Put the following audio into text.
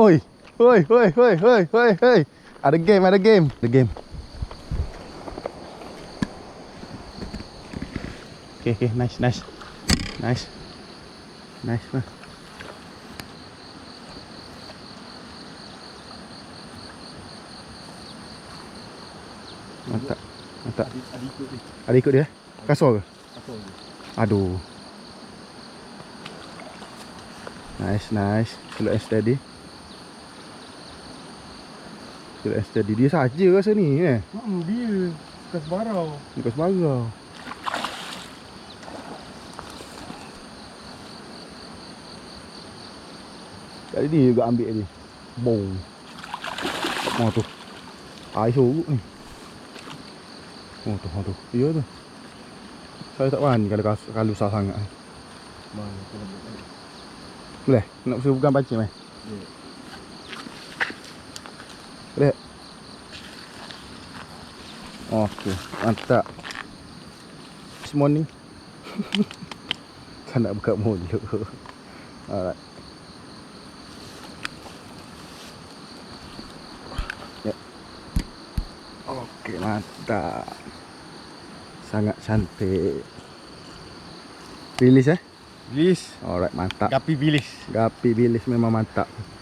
Oi, oi, oi, oi, oi, oi, oi. Ada game, ada game. Ada game. Okay, okay, nice, nice. Nice. Nice, man. Mantap. Mantap. Ada ikut dia. Ada ikut dia? Kasar ke? Kasar je. Aduh. Nice, nice. Slow and steady. Slow and steady. Dia saja rasa ni Dia bekas barau. Bekas barau. Kali ni juga ambil ni. Bong. Oh tu. Air sorok ni. Oh tu. Ya tu. Saya tak berani kalau usah sangat. Mana kena buat lagi. Boleh? Nak suruh pegang pancing mai. Ya. Boleh? Okey, mantap. This morning. Kan nak buka mulut. Alright. Ya. Okey, mantap. Sangat cantik. Bilis eh? Bilis. Alright, mantap. Gapi bilis. Gapi bilis memang mantap.